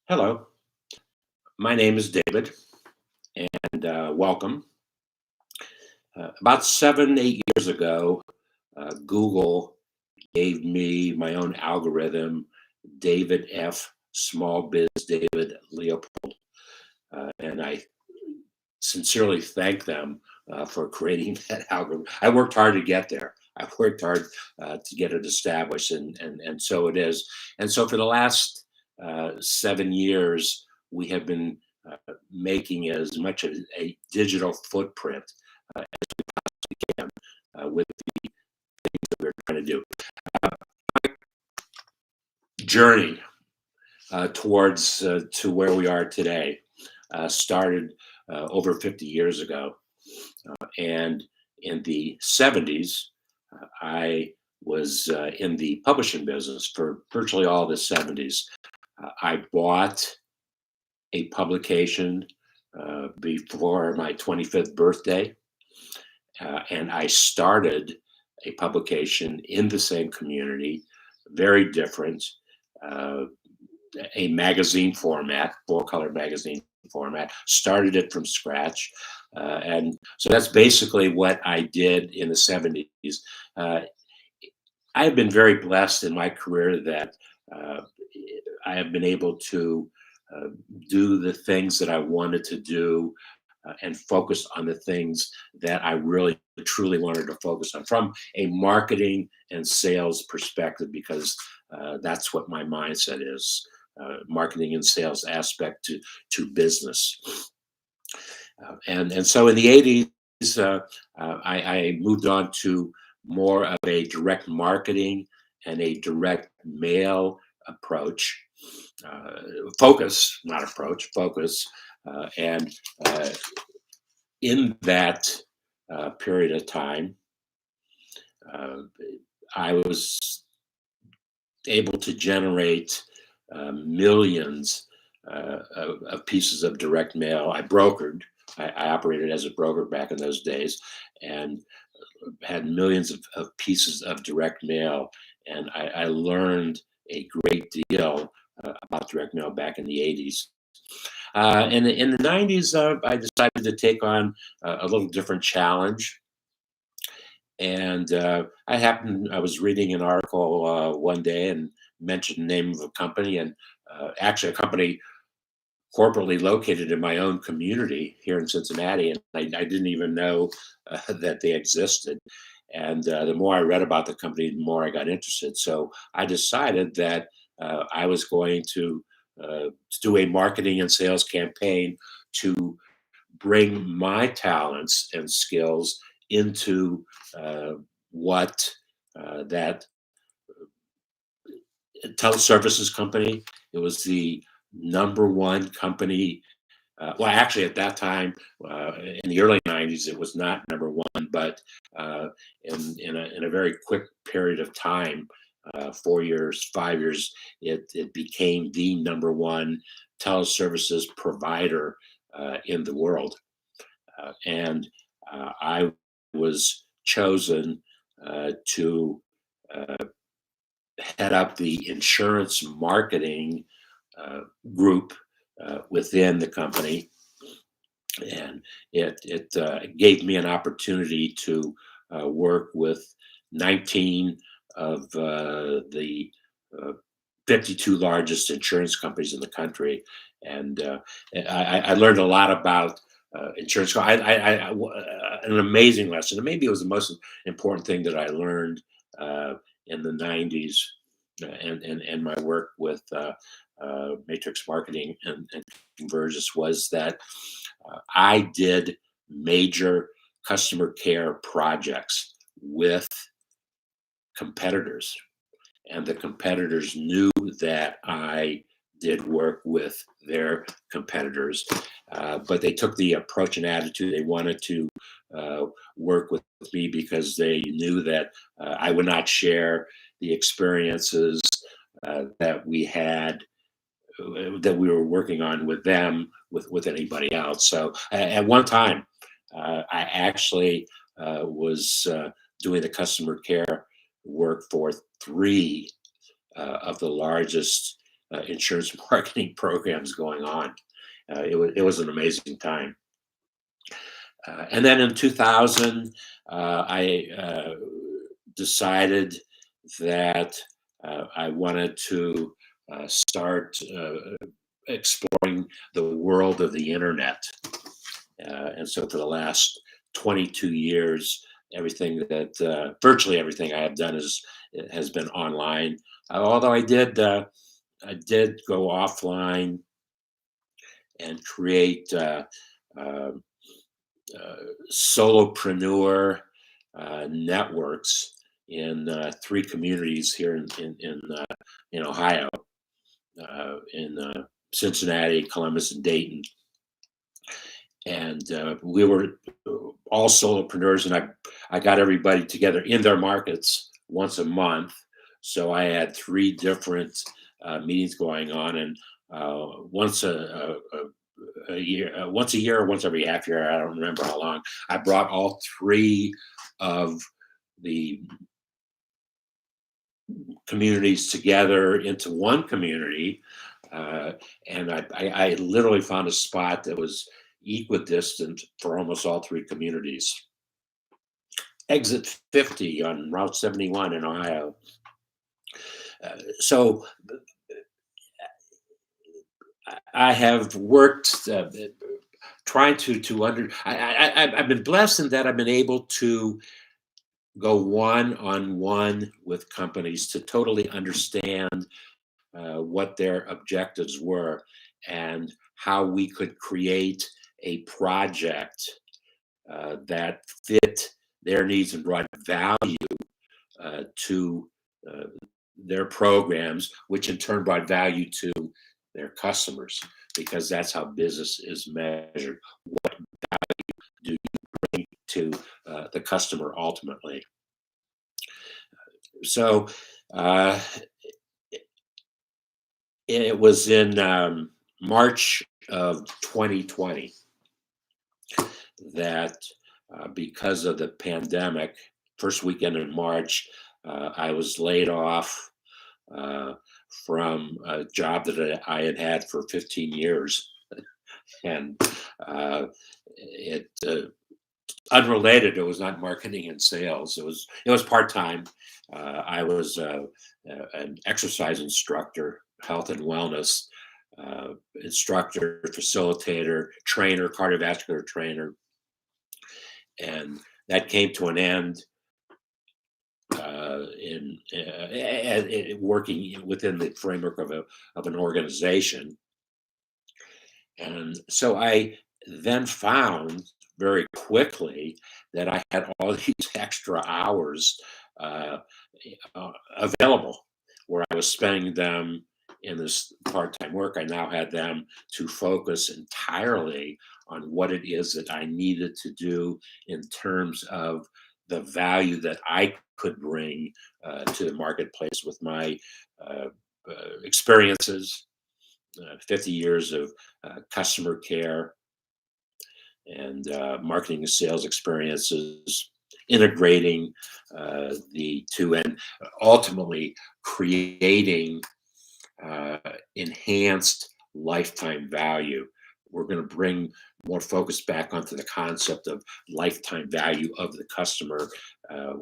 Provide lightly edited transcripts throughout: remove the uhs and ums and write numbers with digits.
Hello, my name is David, and welcome. About 8 years ago, Google gave me my own algorithm, David F. Small Biz David Leopold, and I sincerely thank them for creating that algorithm. I worked hard to get there. I worked hard to get it established, and so it is. And so for the last 7 years, we have been making as much of a digital footprint with what we're trying to do. Journey towards to where we are today started over 50 years ago. And in the 70s, I was in the publishing business for virtually all the 70s. I bought a publication before my 25th birthday, and I started a publication in the same community, very different, uh, a magazine format, full color magazine format, started it from scratch. And so that's basically what I did in the 70s. Uh, I have been very blessed in my career that uh, I have been able to uh, do the things that I wanted to do and focus on the things that I really truly wanted to focus on from a marketing and sales perspective, because that's what my mindset is, marketing and sales aspect to business. And so in the 80s, I moved on to more of a direct marketing and a direct mail approach, uh, focus, not approach, focus. And in that period of time, uh, I was able to generate millions of pieces of direct mail. I brokered. I operated as a broker back in those days, and had millions of pieces of direct mail. And I learned a great deal about direct mail back in the 80s. And in the 90s, I decided to take on a little different challenge. And I was reading an article one day and mentioned the name of a company, and actually a company corporately located in my own community here in Cincinnati, and I didn't even know that they existed. And the more I read about the company, the more I got interested. So I decided that I was going to do a marketing and sales campaign to bring my talents and skills into what that teleservices company. It was the number one company. Well, actually, at that time, in the early 90s, it was not number one, but in a very quick period of time, 4 years, 5 years, it became the number one teleservices provider in the world. And I was chosen to uh, head up the insurance marketing uh, group within the company, and it gave me an opportunity to work with 19 of the uh, 52 largest insurance companies in the country, and I learned a lot about insurance. An amazing lesson, and maybe it was the most important thing that I learned in the 90s, and my work with Matrix Marketing and Convergys was that I did major customer care projects with competitors, and the competitors knew that I did work with their competitors, but they took the approach and attitude they wanted to uh, work with me because they knew that I would not share the experiences that we had that we were working on with them with anybody else. So at one time, I actually was doing the customer care work for three of the largest insurance marketing programs going on. It was an amazing time. And then in 2000, I decided that I wanted to start exploring the world of the internet. And so for the last 22 years, virtually everything I have done has been online. Although I did go offline and create uh, solopreneur networks in three communities here in Ohio, in Cincinnati, Columbus, and Dayton. And we were all solopreneurs, and I got everybody together in their markets once a month. So I had three different meetings going on, and once a year, once a year, or once every half year, I don't remember how long. I brought all three of the communities together into one community, and I literally found a spot that was equidistant for almost all three communities. Exit 50 on Route 71 in Ohio. So I have worked trying to I've been blessed in that I've been able to go one-on-one with companies to totally understand what their objectives were and how we could create a project that fit their needs and brought value to their programs, which in turn brought value to their customers, because that's how business is measured. What value do you bring to the customer ultimately? So it was in March of 2020 that because of the pandemic, first weekend in March, I was laid off from a job that I had had for 15 years. And it unrelated, it was not marketing and sales. It was part-time. I was an exercise instructor, health and wellness instructor, facilitator, trainer, cardiovascular trainer. And that came to an end in working within the framework of an organization. And so I then found very quickly that I had all these extra hours uh, available, where I was spending them in this part-time work. I now had them to focus entirely on what it is that I needed to do in terms of the value that I could bring to the marketplace with my experiences, 50 years of customer care and marketing and sales experiences, integrating the two, and ultimately creating enhanced lifetime value. We're going to bring more focus back onto the concept of lifetime value of the customer.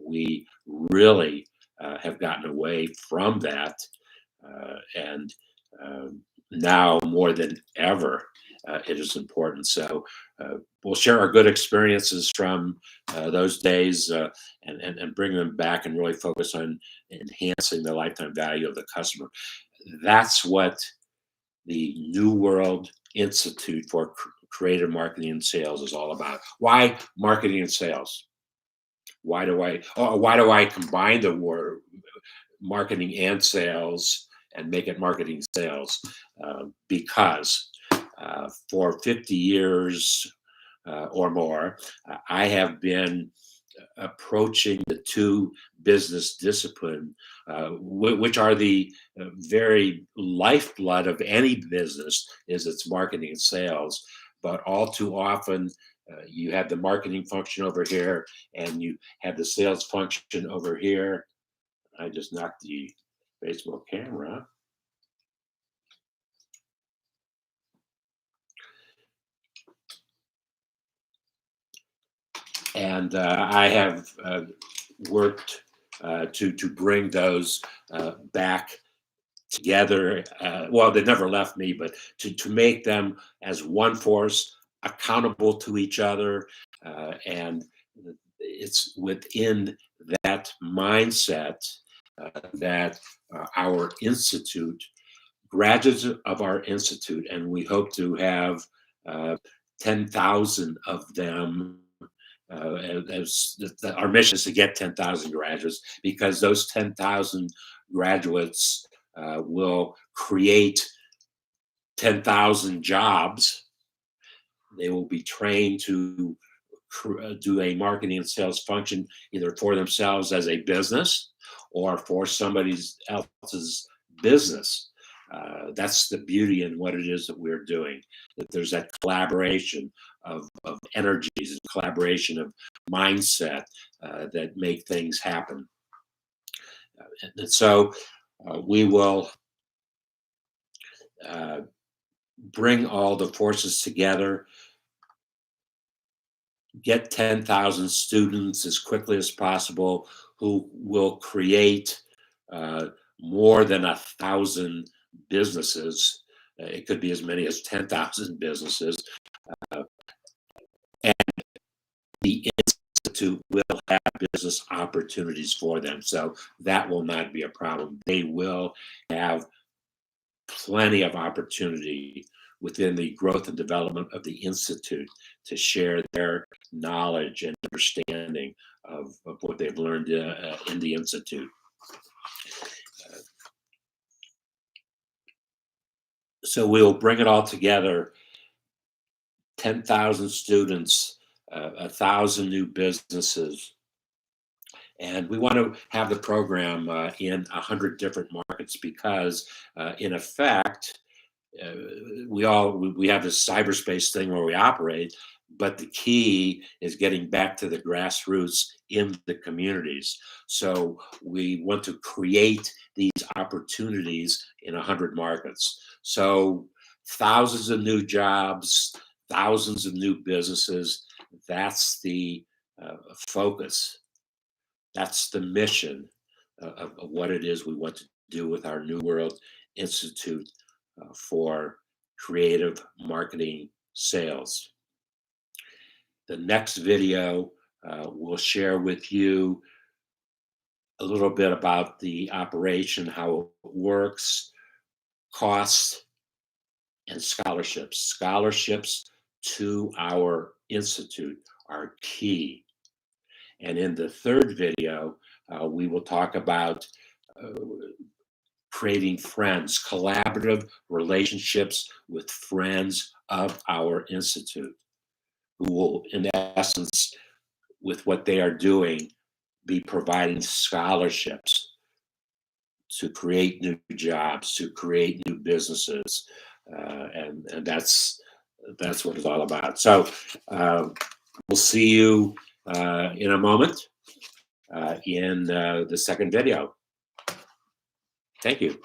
We really have gotten away from that, and now more than ever, it is important. So we'll share our good experiences from those days and bring them back and really focus on enhancing the lifetime value of the customer. That's what the New World Institute for Creative Marketing and Sales is all about. Why marketing and sales? Why do I combine the word marketing and sales and make it marketing sales? Because for 50 years or more, I have been approaching the two business discipline, which are the very lifeblood of any business, is its marketing and sales. But all too often, you have the marketing function over here, and you have the sales function over here. I just knocked the baseball camera. And I have worked to bring those back together. Well, they never left me, but to make them as one force, accountable to each other. And it's within that mindset that our institute, graduates of our institute, and we hope to have 10,000 of them. Our mission is to get 10,000 graduates, because those 10,000 graduates will create 10,000 jobs. They will be trained to do a marketing and sales function, either for themselves as a business or for somebody else's business. That's the beauty in what it is that we're doing, that there's that collaboration of energies, collaboration of mindset that make things happen. And so we will bring all the forces together, get 10,000 students as quickly as possible who will create more than 1,000 businesses. It could be as many as 10,000 businesses. And the Institute will have business opportunities for them. So that will not be a problem. They will have plenty of opportunity within the growth and development of the Institute to share their knowledge and understanding of what they've learned in the Institute. So we'll bring it all together, 10,000 students, 1,000 new businesses. And we want to have the program in 100 different markets because, in effect, we have this cyberspace thing where we operate, but the key is getting back to the grassroots in the communities. So we want to create these opportunities in 100 markets. So thousands of new jobs, thousands of new businesses. That's the focus. That's the mission of what it is we want to do with our New World Institute for creative marketing sales. The next video will share with you a little bit about the operation, how it works, costs, and scholarships. Scholarships to our institute are key. And in the third video, we will talk about creating friends, collaborative relationships with friends of our institute, who will, in essence, with what they are doing, be providing scholarships to create new jobs, to create new businesses, and that's what it's all about. So we'll see you in a moment in the second video. Thank you.